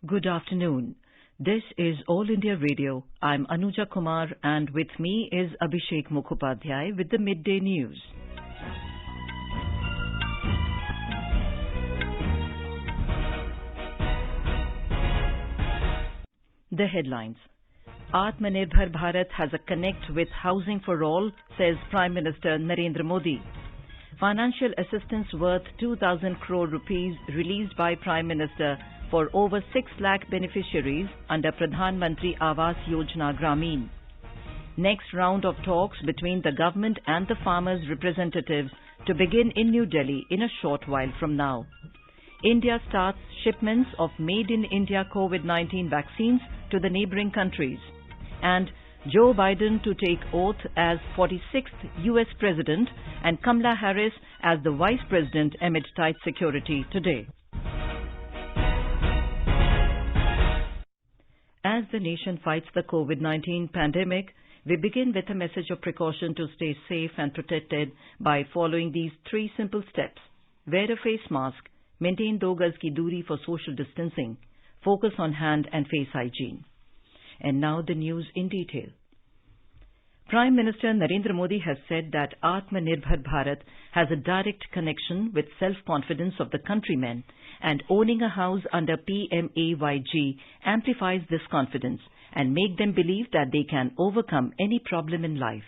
Good afternoon. This is All India Radio. I'm Anuja Kumar and with me is Abhishek Mukhopadhyay with the Midday News. The headlines. Atmanirbhar Bharat has a connect with Housing for All, says Prime Minister Narendra Modi. Financial assistance worth 2,000 crore rupees released by Prime Minister for over 6 lakh beneficiaries under Pradhan Mantri Awas Yojana Grameen. Next round of talks between the government and the farmers' representatives to begin in New Delhi in a short while from now. India starts shipments of Made in India COVID-19 vaccines to the neighbouring countries. And Joe Biden to take oath as 46th US President and Kamala Harris as the Vice President amid tight security today. As the nation fights the COVID-19 pandemic, we begin with a message of precaution to stay safe and protected by following these 3 simple steps. Wear a face mask, maintain 2 gaz ki doori for social distancing, focus on hand and face hygiene. And now the news in detail. Prime Minister Narendra Modi has said that Atmanirbhar Bharat has a direct connection with self-confidence of the countrymen, and owning a house under PMAYG amplifies this confidence and make them believe that they can overcome any problem in life.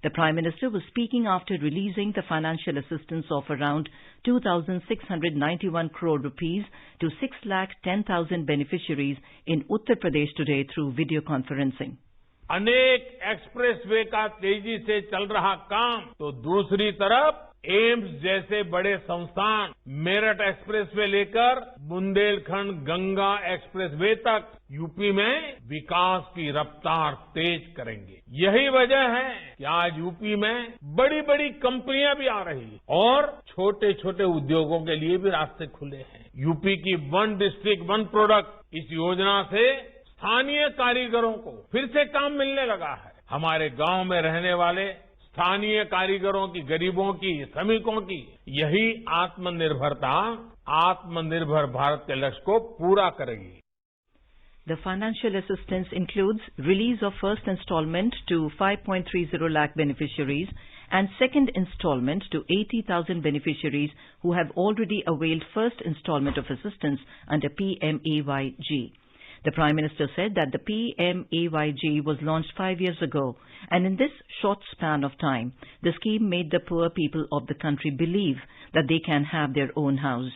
The Prime Minister was speaking after releasing the financial assistance of around 2,691 crore rupees to 6,10,000 beneficiaries in Uttar Pradesh today through video conferencing. अनेक expressway का तेजी से चल रहा काम तो दूसरी तरफ एम्स जैसे बड़े संस्थान मेरठ एक्सप्रेसवे लेकर बुंदेलखंड गंगा एक्सप्रेसवे तक यूपी में विकास की रफ्तार तेज करेंगे। यही वजह है कि आज यूपी में बड़ी बड़ी कंपनियां भी आ रही हैं और छोटे छोटे उद्योगों के लिए भी रास्ते खुले हैं। यूपी की वन डिस्ट्रिक्ट वन प्रोडक्ट इस योजना से स्थानीय कारीगरों को फिर से काम मिलने लगा है। हमारे गांव में रहने वाले स्थानीय कारीगरों की, गरीबों की, श्रमिकों की यही आत्मनिर्भरता आत्मनिर्भर भारत के लक्ष्य को पूरा करेगी। The financial assistance includes release of first installment to 5.30 lakh beneficiaries and second installment to 80,000 beneficiaries who have already availed first installment of assistance under PMAYG. The Prime Minister said that the PMAYG was launched 5 years ago, and in this short span of time, the scheme made the poor people of the country believe that they can have their own house.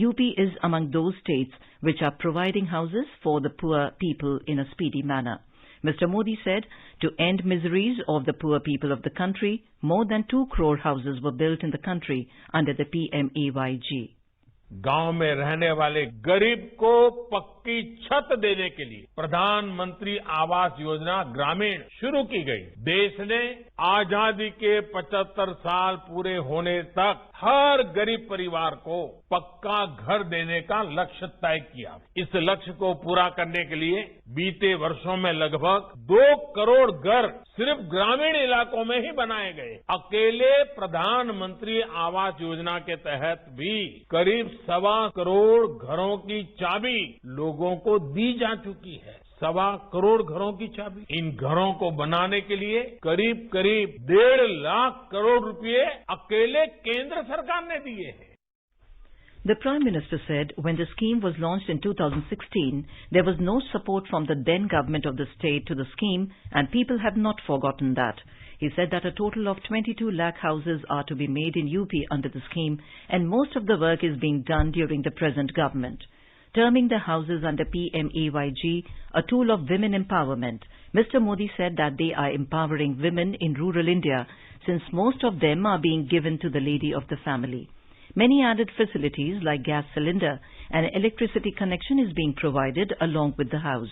UP is among those states which are providing houses for the poor people in a speedy manner. Mr. Modi said to end miseries of the poor people of the country, more than 2 crore houses were built in the country under the PMAYG. गांव में रहने वाले गरीब को पक्की छत देने के लिए प्रधानमंत्री आवास योजना ग्रामीण शुरू की गई। देश ने आजादी के 75 साल पूरे होने तक हर गरीब परिवार को पक्का घर देने का लक्ष्य तय किया। इस लक्ष्य को पूरा करने के लिए बीते वर्षों में लगभग 2 करोड़ घर सिर्फ ग्रामीण इलाकों में ही बनाए गए। अकेले प्रधानमंत्री आवास योजना के तहत भी करीब 1.25 करोड़ घरों की चाबी लोगों को दी जा चुकी है। 1.25 करोड़ घरों की चाबी। इन घरों को बनाने के लिए करीब 1.5 लाख करोड़ रुपए अकेले केंद्र सरकार ने दिए हैं। The Prime Minister said when the scheme was launched in 2016, there was no support from the then government of the state to the scheme, and people have not forgotten that. He said that a total of 22 lakh houses are to be made in UP under the scheme, and most of the work is being done during the present government. Terming the houses under PMAYG a tool of women empowerment, Mr. Modi said that they are empowering women in rural India since most of them are being given to the lady of the family. Many added facilities like gas cylinder and electricity connection is being provided along with the house.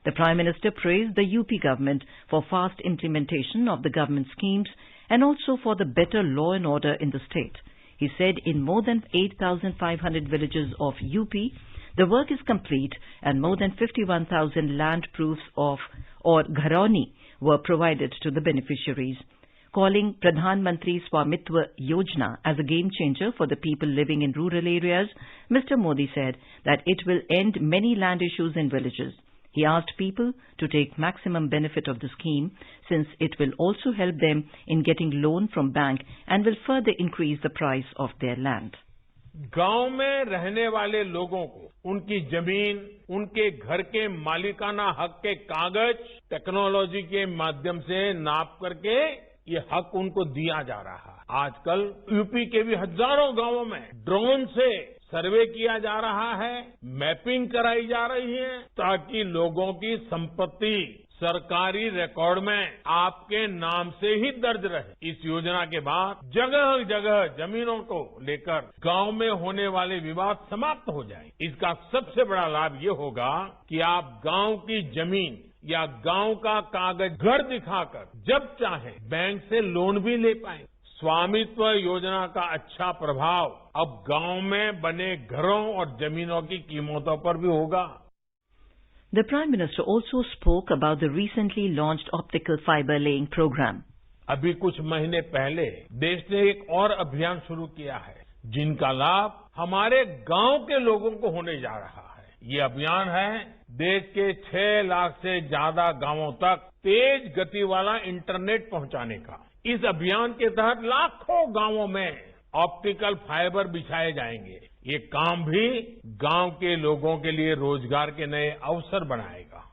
The Prime Minister praised the UP government for fast implementation of the government schemes and also for the better law and order in the state. He said in more than 8,500 villages of UP, the work is complete and more than 51,000 land proofs of or gharani were provided to the beneficiaries. calling Pradhan Mantri Swamitva Yojana as a game changer for the people living in rural areas. Mr. Modi said that it will end many land issues in villages. He asked people to take maximum benefit of the scheme since it will also help them in getting loan from bank and will further increase the price of their land. गांव में रहने वाले लोगों को उनकी जमीन, उनके घर के मालिकाना हक के कागज टेक्नोलॉजी के माध्यम से नाप करके ये हक उनको दिया जा रहा है। आजकल यूपी के भी हजारों गांवों में ड्रोन से सर्वे किया जा रहा है, मैपिंग कराई जा रही है ताकि लोगों की संपत्ति सरकारी रिकॉर्ड में आपके नाम से ही दर्ज रहे। इस योजना के बाद जगह जगह जमीनों को लेकर गांव में होने वाले विवाद समाप्त हो जाए। इसका सबसे बड़ा लाभ ये होगा कि आप गांव की जमीन या गांव का कागज घर दिखाकर जब चाहे बैंक से लोन भी ले पाए। स्वामित्व योजना का अच्छा प्रभाव अब गांव में बने घरों और जमीनों की कीमतों पर भी होगा। The Prime Minister also spoke about the recently launched optical fiber laying program. अभी कुछ महीने पहले देश ने एक और अभियान शुरू किया है जिनका लाभ हमारे गांव के लोगों को होने जा रहा है। ये अभियान है देश के 6 लाख से ज्यादा गांवों तक तेज गति वाला इंटरनेट पहुंचाने का। इस अभियान के तहत लाखों गांवों में ऑप्टिकल फाइबर बिछाए जाएंगे। ये काम भी गांव के लोगों के लिए रोजगार के नए अवसर बनाएगा।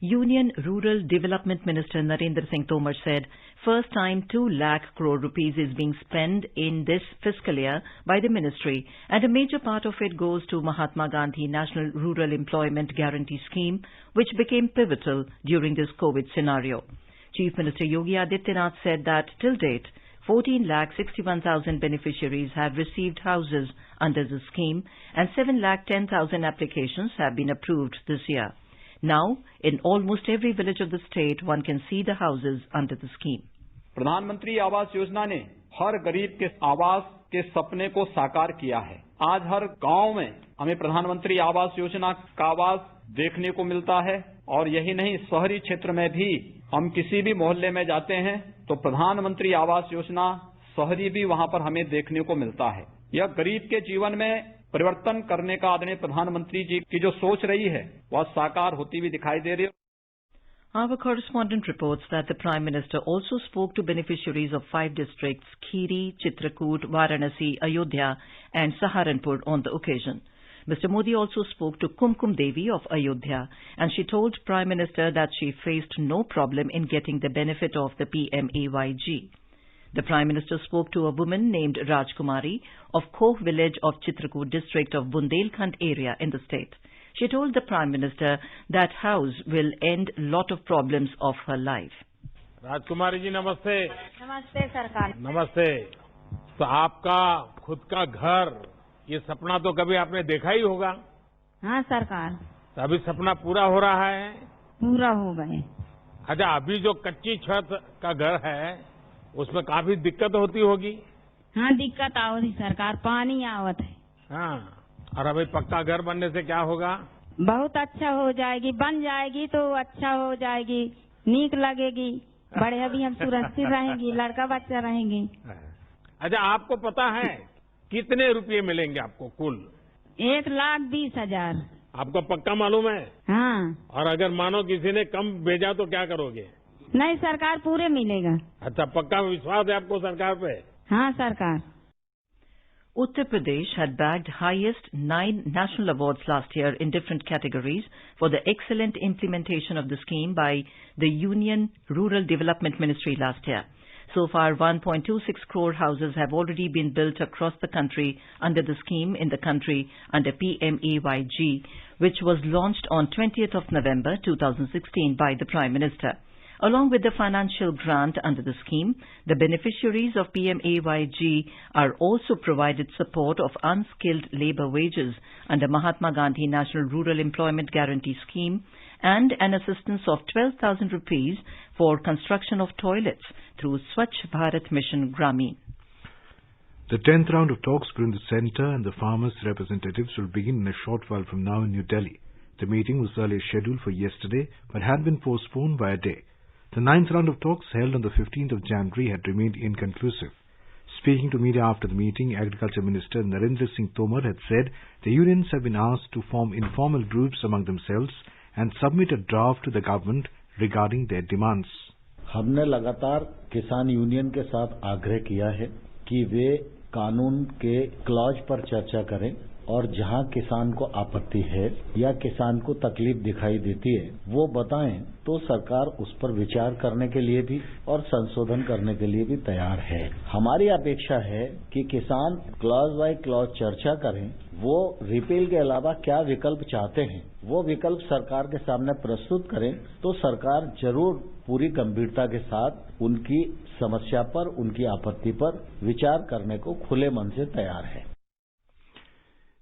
Union Rural Development Minister Narendra Singh Tomar said first time 2 lakh crore rupees is being spent in this fiscal year by the ministry and a major part of it goes to Mahatma Gandhi National Rural Employment Guarantee Scheme, which became pivotal during this COVID scenario. Chief Minister Yogi Adityanath said that till date 14,61,000 beneficiaries have received houses under the scheme and 7,10,000 applications have been approved this year. Now, in almost every village of the state, one can see the houses under the scheme. प्रधानमंत्री आवास योजना ने हर गरीब के आवास के सपने को साकार किया है। आज हर गांव में हमें प्रधानमंत्री आवास योजना का आवास देखने को मिलता है और यही नहीं, शहरी क्षेत्र में भी हम किसी भी मोहल्ले में जाते हैं तो प्रधानमंत्री आवास योजना शहरी भी वहां पर हमें देखने को मिलता है। यह गरीब के जीवन में परिवर्तन करने का आदरणीय प्रधानमंत्री जी की जो सोच रही है वह साकार होती हुई दिखाई दे रही है। Our correspondent reports that the Prime Minister also spoke to beneficiaries of 5 districts, Khiri, Chitrakoot, Varanasi, Ayodhya and Saharanpur on the occasion. Mr. Modi also spoke to Kumkum Devi of Ayodhya and she told Prime Minister that she faced no problem in getting the benefit of the PMAYG. The Prime Minister spoke to a woman named Rajkumari of Khoh village of Chitrakoot district of Bundelkhand area in the state. She told the Prime Minister that house will end lot of problems of her life. राजकुमारी जी नमस्ते। नमस्ते सरकार। नमस्ते। तो आपका खुद का घर, ये सपना तो कभी आपने देखा ही होगा। हाँ सरकार। तो अभी सपना पूरा हो रहा है? पूरा हो गए। अच्छा, अभी जो कच्ची छत का घर है उसमें काफी दिक्कत होती होगी। हाँ दिक्कत आवती सरकार, पानी आवत है। हाँ, और अभी पक्का घर बनने से क्या होगा? बहुत अच्छा हो जाएगी, बन जाएगी तो अच्छा हो जाएगी, नीक लगेगी, बड़े अभी हम सुरक्षित रहेंगी, लड़का बच्चा रहेंगे। अच्छा, आपको पता है कितने रुपये मिलेंगे आपको कुल? 1,20,000। आपको पक्का मालूम है? हाँ। और अगर मानो किसी ने कम भेजा तो क्या करोगे? नहीं सरकार, पूरे मिलेगा। अच्छा, पक्का विश्वास है आपको सरकार पे? हाँ सरकार। Uttar Pradesh had bagged highest 9 national awards last year in different categories for the excellent implementation of the scheme by the Union Rural Development Ministry last year. So far, 1.26 crore houses have already been built across the country under the scheme in the country under PMAYG, which was launched on 20th of November 2016 by the Prime Minister. Along with the financial grant under the scheme, the beneficiaries of PMAYG are also provided support of unskilled labour wages under Mahatma Gandhi National Rural Employment Guarantee Scheme and an assistance of 12,000 rupees for construction of toilets through Swachh Bharat Mission Gramin. The 10th round of talks between the centre and the farmers' representatives will begin in a short while from now in New Delhi. The meeting was earlier scheduled for yesterday but had been postponed by a day. The ninth round of talks held on the 15th of January had remained inconclusive. Speaking to media after the meeting, Agriculture Minister Narendra Singh Tomar had said the unions have been asked to form informal groups among themselves and submit a draft to the government regarding their demands. हमने लगातार किसान union के साथ आग्रह किया है कि वे कानून के क्लॉज पर चर्चा करें और जहां किसान को आपत्ति है या किसान को तकलीफ दिखाई देती है वो बताएं तो सरकार उस पर विचार करने के लिए भी और संशोधन करने के लिए भी तैयार है। हमारी अपेक्षा है कि किसान क्लॉज बाय क्लॉज चर्चा करें, वो रिपील के अलावा क्या विकल्प चाहते हैं वो विकल्प सरकार के सामने प्रस्तुत करें तो सरकार जरूर पूरी गंभीरता के साथ उनकी समस्या पर, उनकी आपत्ति पर विचार करने को खुले मन से तैयार है।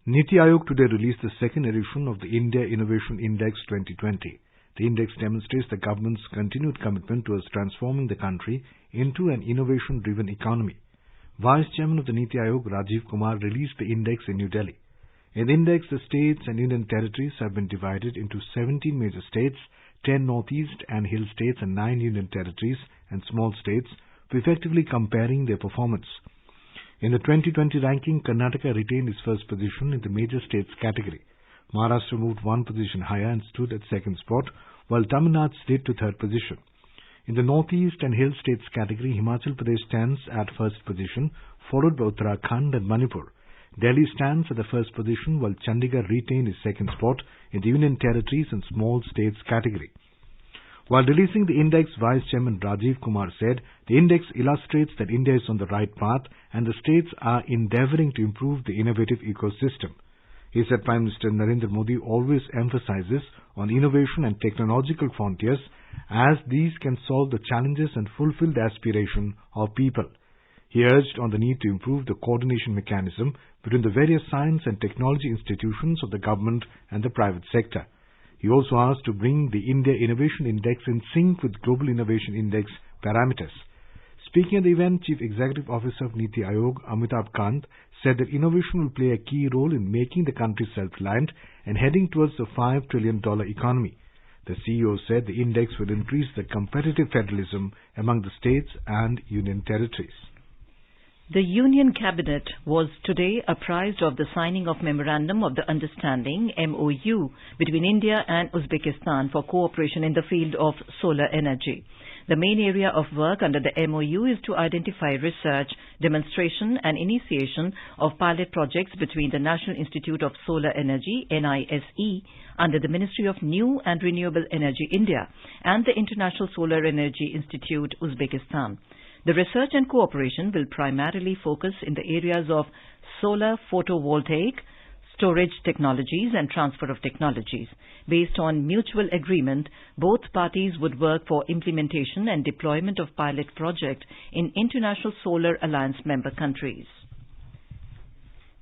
Niti Aayog today released the second edition of the India Innovation Index 2020. The index demonstrates the government's continued commitment towards transforming the country into an innovation-driven economy. Vice Chairman of the Niti Aayog, Rajiv Kumar, released the index in New Delhi. In the index, the states and union territories have been divided into 17 major states, 10 northeast and hill states and 9 union territories and small states, effectively comparing their performance. In the 2020 ranking, Karnataka retained its first position in the major states category. Maharashtra moved one position higher and stood at second spot, while Tamil Nadu slid to third position. In the northeast and hill states category, Himachal Pradesh stands at first position, followed by Uttarakhand and Manipur. Delhi stands at the first position, while Chandigarh retained its second spot in the union territories and small states category. While releasing the index, Vice Chairman Rajiv Kumar said the index illustrates that India is on the right path and the states are endeavouring to improve the innovative ecosystem. He said Prime Minister Narendra Modi always emphasizes on innovation and technological frontiers as these can solve the challenges and fulfill the aspiration of people. He urged on the need to improve the coordination mechanism between the various science and technology institutions of the government and the private sector. He also asked to bring the India Innovation Index in sync with Global Innovation Index parameters. Speaking at the event, Chief Executive Officer of Niti Aayog, Amitabh Kant, said that innovation will play a key role in making the country self-reliant and heading towards the $5 trillion economy. The CEO said the index will increase the competitive federalism among the states and union territories. The Union Cabinet was today apprised of the signing of Memorandum of the Understanding MOU between India and Uzbekistan for cooperation in the field of solar energy. The main area of work under the MOU is to identify research, demonstration and initiation of pilot projects between the National Institute of Solar Energy NISE under the Ministry of New and Renewable Energy India and the International Solar Energy Institute Uzbekistan. The research and cooperation will primarily focus in the areas of solar photovoltaic, storage technologies and transfer of technologies. Based on mutual agreement, both parties would work for implementation and deployment of pilot projects in International Solar Alliance member countries.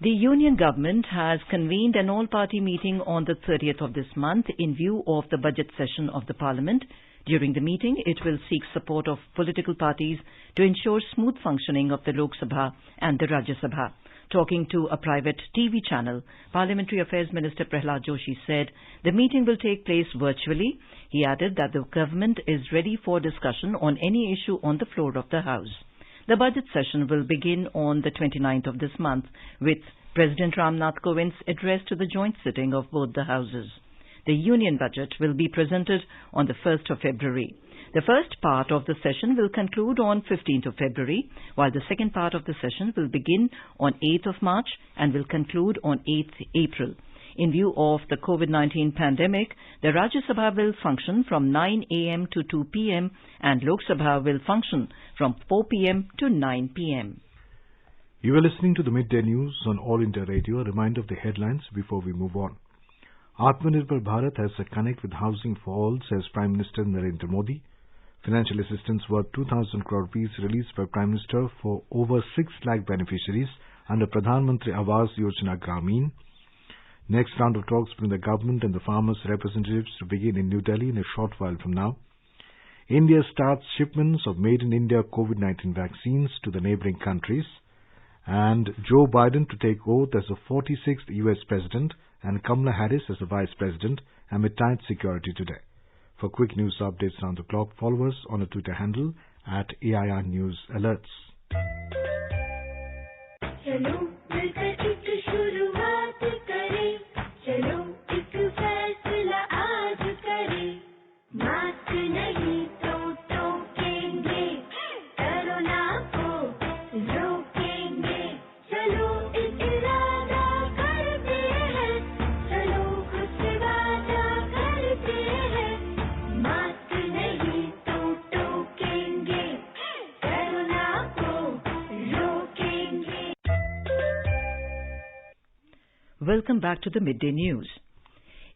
The Union Government has convened an all-party meeting on the 30th of this month in view of the budget session of the Parliament. During the meeting, it will seek support of political parties to ensure smooth functioning of the Lok Sabha and the Rajya Sabha. Talking to a private TV channel, Parliamentary Affairs Minister Prahlad Joshi said the meeting will take place virtually. He added that the government is ready for discussion on any issue on the floor of the House. The budget session will begin on the 29th of this month with President Ramnath Kovind's address to the joint sitting of both the Houses. The Union Budget will be presented on the 1st of February. The first part of the session will conclude on 15th of February, while the second part of the session will begin on 8th of March and will conclude on 8th April. In view of the COVID-19 pandemic, the Rajya Sabha will function from 9 a.m. to 2 p.m. and Lok Sabha will function from 4 p.m. to 9 p.m. You are listening to the Midday News on All India Radio. A reminder of the headlines before we move on. Atmanirbhar Bharat has a connect with housing for all, says Prime Minister Narendra Modi. Financial assistance worth 2,000 crore rupees released by Prime Minister for over 6 lakh beneficiaries under Pradhan Mantri Awas Yojana Gramin. Next round of talks between the government and the farmers' representatives to begin in New Delhi in a short while from now. India starts shipments of made in India COVID-19 vaccines to the neighbouring countries. And Joe Biden to take oath as the 46th US President and Kamala Harris as the Vice President amid tight security today. For For quick news updates round the clock, follow us on a Twitter handle at AIR News Alerts. चलो मिलकर एक शुरुआत करें, चलो एक फैसला आज करें, मास्क नहीं तो टोकेंगे, कोरोना को रोकेंगे, चलो एक इरादा करते हैं, चलो खुद से वादा करते हैं, मास्क नहीं तो टोकेंगे, कोरोना को रोकेंगे. Welcome back to the Midday News.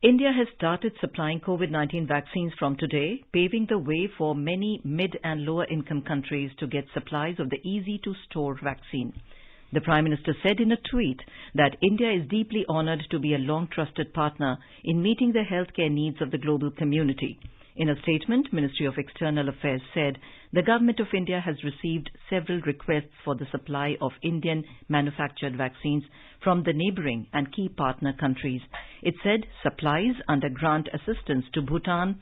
India has started supplying COVID-19 vaccines from today, paving the way for many mid and lower income countries to get supplies of the easy-to-store vaccine. The Prime Minister said in a tweet that India is deeply honored to be a long-trusted partner in meeting the healthcare needs of the global community. In a statement, Ministry of External Affairs said the Government of India has received several requests for the supply of Indian-manufactured vaccines from the neighbouring and key partner countries. It said supplies under grant assistance to Bhutan,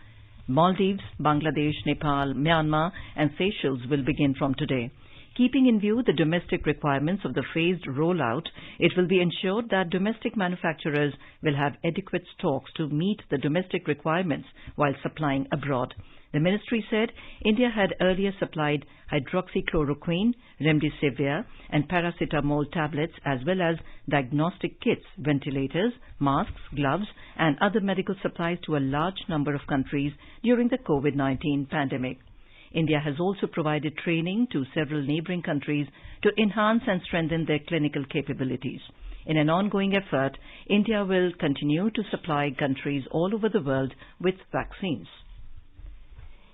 Maldives, Bangladesh, Nepal, Myanmar and Seychelles will begin from today. Keeping in view the domestic requirements of the phased rollout, it will be ensured that domestic manufacturers will have adequate stocks to meet the domestic requirements while supplying abroad. The ministry said India had earlier supplied hydroxychloroquine, remdesivir and paracetamol tablets as well as diagnostic kits, ventilators, masks, gloves and other medical supplies to a large number of countries during the COVID-19 pandemic. India has also provided training to several neighbouring countries to enhance and strengthen their clinical capabilities. In an ongoing effort, India will continue to supply countries all over the world with vaccines.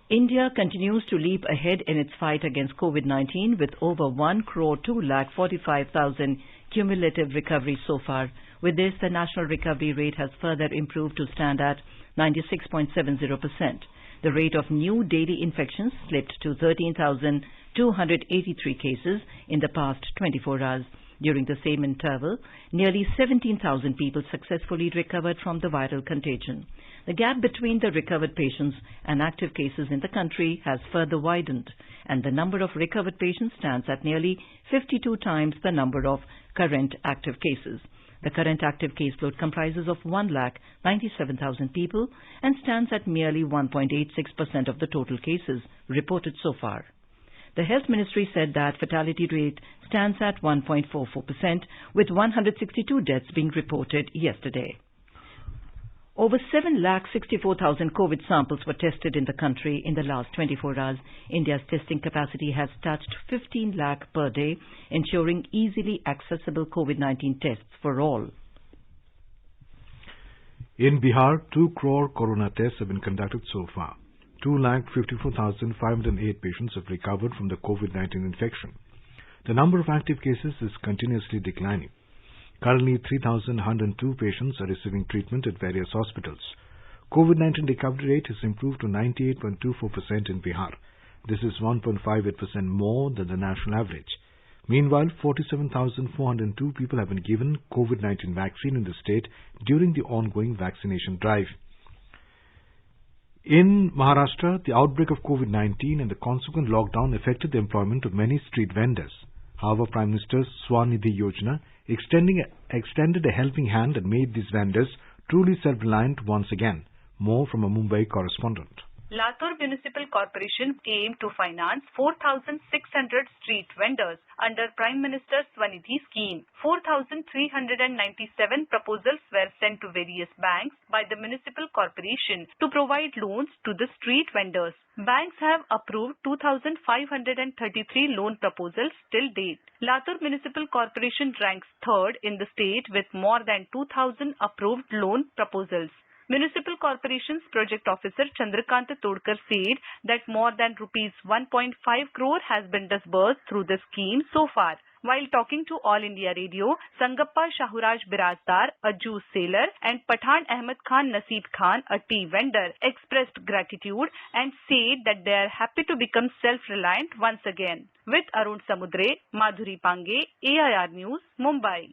India continues to leap ahead in its fight against COVID-19 with over 1,245,000 cumulative recoveries so far. With this, the national recovery rate has further improved to stand at 96.70%. The rate of new daily infections slipped to 13,283 cases in the past 24 hours. During the same interval, nearly 17,000 people successfully recovered from the viral contagion. The gap between the recovered patients and active cases in the country has further widened, and the number of recovered patients stands at nearly 52 times the number of current active cases. The current active caseload comprises of 1,97,000 people and stands at merely 1.86% of the total cases reported so far. The Health Ministry said that fatality rate stands at 1.44%, with 162 deaths being reported yesterday. Over 7,64,000 COVID samples were tested in the country in the last 24 hours. India's testing capacity has touched 15 lakh per day, ensuring easily accessible COVID-19 tests for all. In Bihar, 2 crore corona tests have been conducted so far. 2,54,508 patients have recovered from the COVID-19 infection. The number of active cases is continuously declining. Currently, 3,102 patients are receiving treatment at various hospitals. COVID-19 recovery rate has improved to 98.24% in Bihar. This is 1.58% more than the national average. Meanwhile, 47,402 people have been given COVID-19 vaccine in the state during the ongoing vaccination drive. In Maharashtra, the outbreak of COVID-19 and the consequent lockdown affected the employment of many street vendors. However, Prime Minister's Swanidhi Yojana extended a helping hand and made these vendors truly self-reliant once again. More from a Mumbai correspondent. Latur Municipal Corporation aimed to finance 4,600 street vendors under Prime Minister's Swanidhi scheme. 4,397 proposals were sent to various banks by the municipal corporation to provide loans to the street vendors. Banks have approved 2,533 loan proposals till date. Latur Municipal Corporation ranks third in the state with more than 2,000 approved loan proposals. Municipal Corporation's Project Officer Chandrakant Todkar said that more than rupees 1.5 crore has been disbursed through the scheme so far. While talking to All India Radio, Sangappa Shahuraj Birazdar, a juice seller, and Pathan Ahmed Khan Naseeb Khan, a tea vendor, expressed gratitude and said that they are happy to become self-reliant once again. With Arun Samudre, Madhuri Pange, AIR News, Mumbai.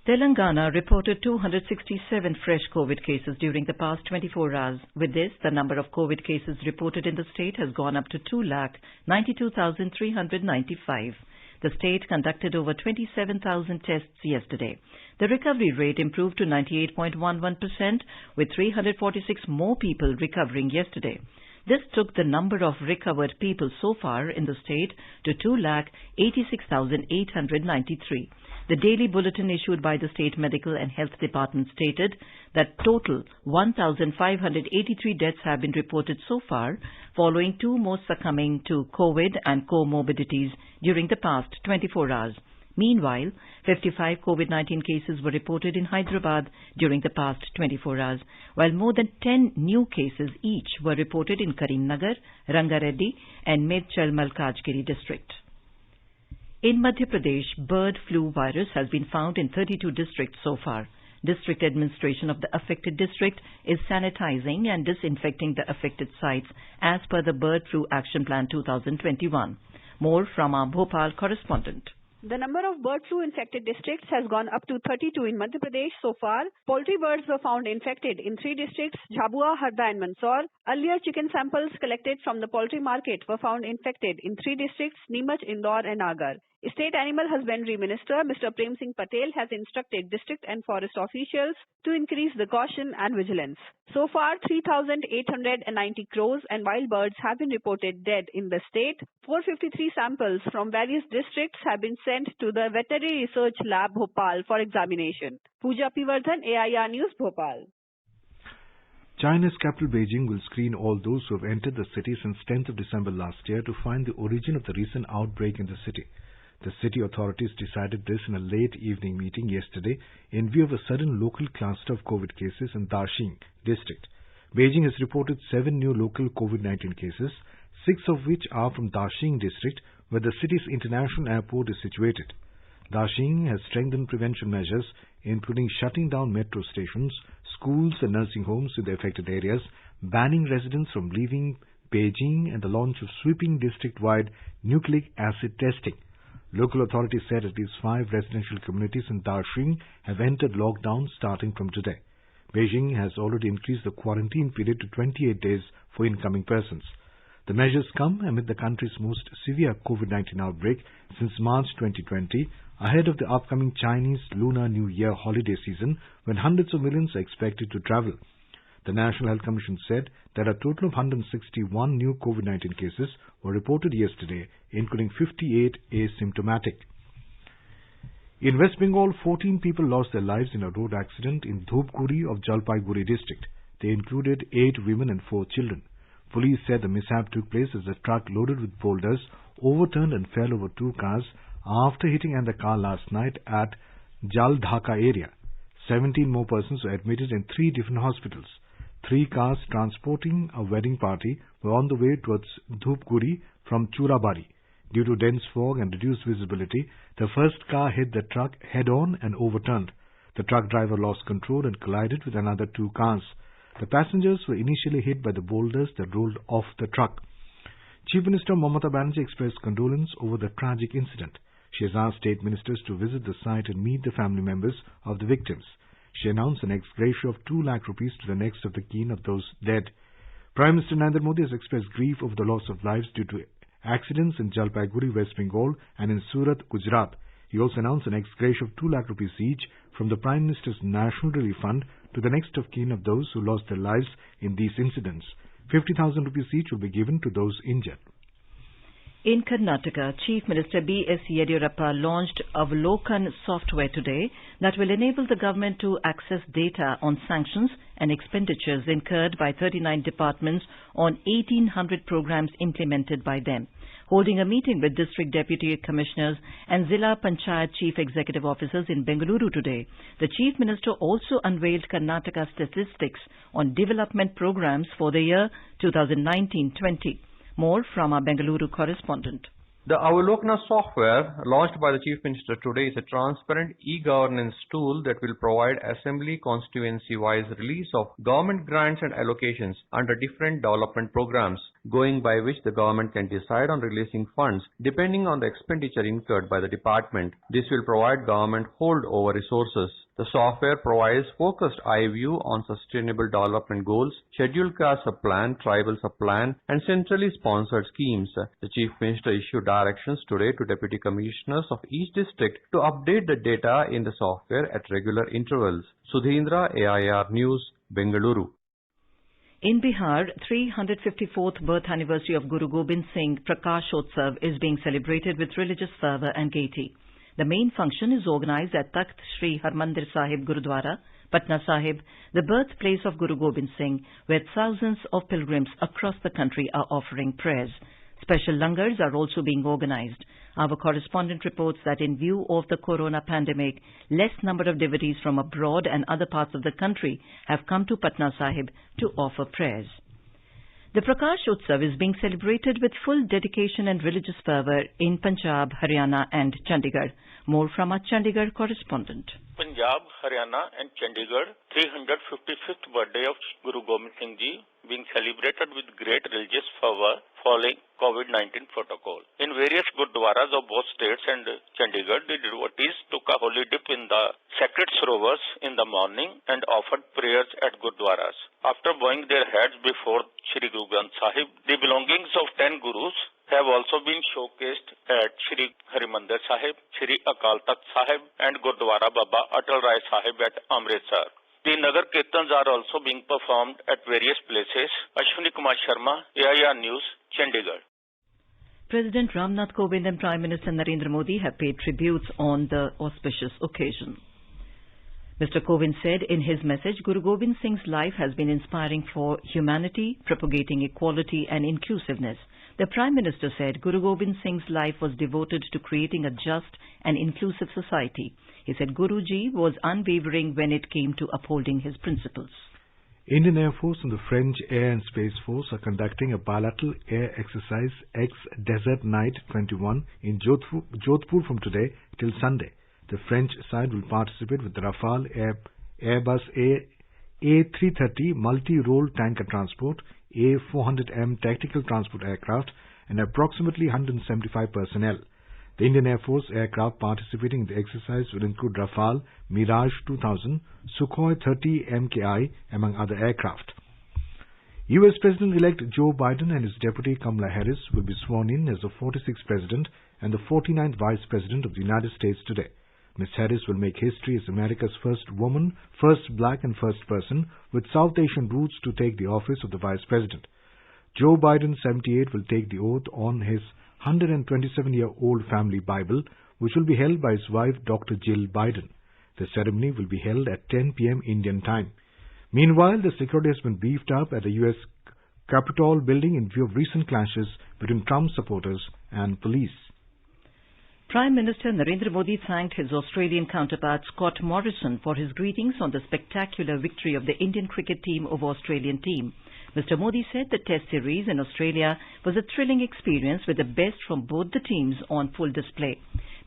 Telangana reported 267 fresh COVID cases during the past 24 hours. With this, the number of COVID cases reported in the state has gone up to 2,92,395. The state conducted over 27,000 tests yesterday. The recovery rate improved to 98.11%, with 346 more people recovering yesterday. This took the number of recovered people so far in the state to 2,86,893. The daily bulletin issued by the State Medical and Health Department stated that total 1,583 deaths have been reported so far, following 2 more succumbing to COVID and comorbidities during the past 24 hours. Meanwhile, 55 COVID-19 cases were reported in Hyderabad during the past 24 hours, while more than 10 new cases each were reported in Karimnagar, Rangareddy and Medchal Malkajgiri district. In Madhya Pradesh, bird flu virus has been found in 32 districts so far. District administration of the affected district is sanitizing and disinfecting the affected sites as per the Bird Flu Action Plan 2021. More from our Bhopal correspondent. The number of bird flu infected districts has gone up to 32 in Madhya Pradesh so far. Poultry birds were found infected in 3 districts, Jhabua, Harda and Mandsaur. Earlier chicken samples collected from the poultry market were found infected in 3 districts, Neemuch, Indore and Agar. State Animal Husbandry Minister Mr. Prem Singh Patel has instructed district and forest officials to increase the caution and vigilance. So far, 3,890 crows and wild birds have been reported dead in the state. 453 samples from various districts have been sent to the Veterinary Research Lab Bhopal for examination. Pooja Pivardhan, AIR News, Bhopal. China's capital Beijing will screen all those who have entered the city since 10th of December last year to find the origin of the recent outbreak in the city. The city authorities decided this in a late evening meeting yesterday in view of a sudden local cluster of COVID cases in Daxing district. Beijing has reported 7 new local COVID-19 cases, 6 of which are from Daxing district, where the city's international airport is situated. Daxing has strengthened prevention measures, including shutting down metro stations, schools and nursing homes in the affected areas, banning residents from leaving Beijing, and the launch of sweeping district-wide nucleic acid testing. Local authorities said at least 5 residential communities in Daxing have entered lockdown starting from today. Beijing has already increased the quarantine period to 28 days for incoming persons. The measures come amid the country's most severe COVID-19 outbreak since March 2020, ahead of the upcoming Chinese Lunar New Year holiday season, when hundreds of millions are expected to travel. The National Health Commission said that a total of 161 new COVID-19 cases were reported yesterday, including 58 asymptomatic. In West Bengal, 14 people lost their lives in a road accident in Dhupguri of Jalpaiguri district. They included 8 women and 4 children. Police said the mishap took place as a truck loaded with boulders overturned and fell over 2 cars after hitting another car last night at Jaldhaka area. 17 more persons were admitted in 3 different hospitals. 3 cars transporting a wedding party were on the way towards Dhupguri from Churabari. Due to dense fog and reduced visibility, the first car hit the truck head-on and overturned. The truck driver lost control and collided with another 2 cars. The passengers were initially hit by the boulders that rolled off the truck. Chief Minister Mamata Banerjee expressed condolence over the tragic incident. She has asked state ministers to visit the site and meet the family members of the victims. She announced an ex-gratia of 2 lakh rupees to the next of the kin of those dead. Prime Minister Narendra Modi has expressed grief over the loss of lives due to accidents in Jalpaiguri, West Bengal and in Surat, Gujarat. He also announced an ex-gratia of 2 lakh rupees each from the Prime Minister's National Relief Fund to the next of kin of those who lost their lives in these incidents. 50,000 rupees each will be given to those injured. In Karnataka, Chief Minister B.S. Yediyurappa launched Avlokan software today that will enable the government to access data on sanctions and expenditures incurred by 39 departments on 1,800 programs implemented by them. Holding a meeting with District Deputy Commissioners and Zilla Panchayat Chief Executive Officers in Bengaluru today, the Chief Minister also unveiled Karnataka statistics on development programs for the year 2019-20. More from our Bengaluru correspondent. The Avalokana software launched by the Chief Minister today is a transparent e-governance tool that will provide assembly constituency-wise release of government grants and allocations under different development programs, going by which the government can decide on releasing funds depending on the expenditure incurred by the department. This will provide government hold over resources. The software provides focused eye view on sustainable development goals, scheduled caste sub-plan, tribal sub-plan, and centrally sponsored schemes. The Chief Minister issued directions today to Deputy Commissioners of each district to update the data in the software at regular intervals. Sudhindra, AIR News, Bengaluru. In Bihar, 354th birth anniversary of Guru Gobind Singh Prakashotsav is being celebrated with religious fervour and gaiety. The main function is organized at Takht Sri Harmandir Sahib Gurudwara, Patna Sahib, the birthplace of Guru Gobind Singh, where thousands of pilgrims across the country are offering prayers. Special langars are also being organized. Our correspondent reports that in view of the corona pandemic, less number of devotees from abroad and other parts of the country have come to Patna Sahib to offer prayers. The Prakash Utsav is being celebrated with full dedication and religious fervour in Punjab, Haryana and Chandigarh. More from our Chandigarh correspondent. Punjab, Haryana and Chandigarh, 355th birthday of Guru Gobind Singh Ji being celebrated with great religious fervour following COVID-19 protocol. In various gurdwaras of both states and Chandigarh, the devotees took a holy dip in the sacred sarovars in the morning and offered prayers at gurdwaras. After bowing their heads before Shri Guru Granth Sahib, the belongings of 10 gurus have also been showcased at Shri Harimandir Sahib, Shri Akal Takht Sahib and Gurdwara Baba Atal Rai Sahib at Amritsar. The Nagar Kirtans are also being performed at various places. Ashwini Kumar Sharma, AIR News, Chandigarh. President Ramnath Kovind and Prime Minister Narendra Modi have paid tributes on the auspicious occasion. Mr. Kovind said in his message, Guru Gobind Singh's life has been inspiring for humanity, propagating equality and inclusiveness. The Prime Minister said Guru Gobind Singh's life was devoted to creating a just and inclusive society. He said Guruji was unwavering when it came to upholding his principles. Indian Air Force and the French Air and Space Force are conducting a bilateral air exercise X-Desert Night 21 in Jodhpur from today till Sunday. The French side will participate with the Rafale Airbus A330 multi-role tanker transport, A400M tactical transport aircraft and approximately 175 personnel. The Indian Air Force aircraft participating in the exercise will include Rafale, Mirage 2000, Sukhoi 30 MKI among other aircraft. US President-elect Joe Biden and his deputy Kamala Harris will be sworn in as the 46th President and the 49th Vice President of the United States today. Ms. Harris will make history as America's first woman, first black and first person with South Asian roots to take the office of the Vice President. Joe Biden, 78, will take the oath on his 127-year-old family Bible, which will be held by his wife, Dr. Jill Biden. The ceremony will be held at 10 p.m. Indian time. Meanwhile, the security has been beefed up at the U.S. Capitol building in view of recent clashes between Trump supporters and police. Prime Minister Narendra Modi thanked his Australian counterpart Scott Morrison for his greetings on the spectacular victory of the Indian cricket team over Australian team. Mr. Modi said the Test series in Australia was a thrilling experience with the best from both the teams on full display.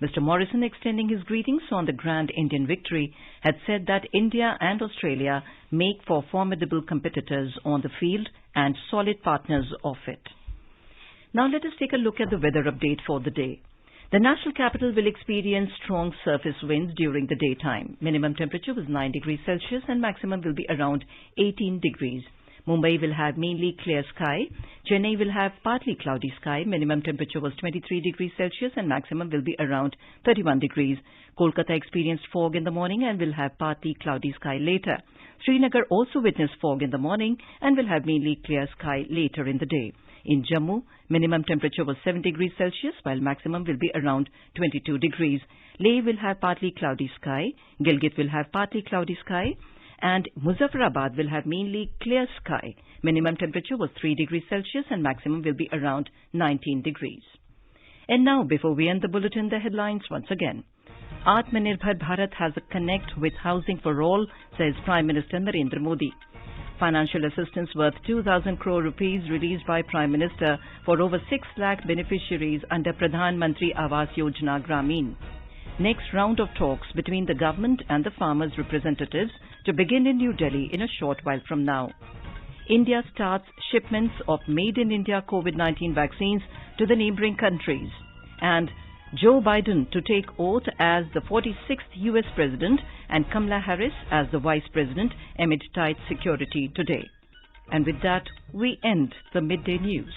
Mr. Morrison, extending his greetings on the grand Indian victory, had said that India and Australia make for formidable competitors on the field and solid partners of it. Now let us take a look at the weather update for the day. The national capital will experience strong surface winds during the daytime. Minimum temperature was 9 degrees Celsius and maximum will be around 18 degrees. Mumbai will have mainly clear sky. Chennai will have partly cloudy sky. Minimum temperature was 23 degrees Celsius and maximum will be around 31 degrees. Kolkata experienced fog in the morning and will have partly cloudy sky later. Srinagar also witnessed fog in the morning and will have mainly clear sky later in the day. In Jammu, minimum temperature was 7 degrees Celsius while maximum will be around 22 degrees. Leh will have partly cloudy sky. Gilgit will have partly cloudy sky. And Muzaffarabad will have mainly clear sky. Minimum temperature was 3 degrees Celsius and maximum will be around 19 degrees. And now, before we end the bulletin, the headlines once again. Atmanirbhar Bharat has a connect with housing for all, says Prime Minister Narendra Modi. Financial assistance worth 2,000 crore rupees released by Prime Minister for over 6 lakh beneficiaries under Pradhan Mantri Awas Yojana Gramin. Next round of talks between the government and the farmers' representatives to begin in New Delhi in a short while from now. India starts shipments of Made in India COVID-19 vaccines to the neighboring countries. And Joe Biden to take oath as the 46th US President and Kamala Harris as the Vice President amid tight security today. And with that, we end the Midday News.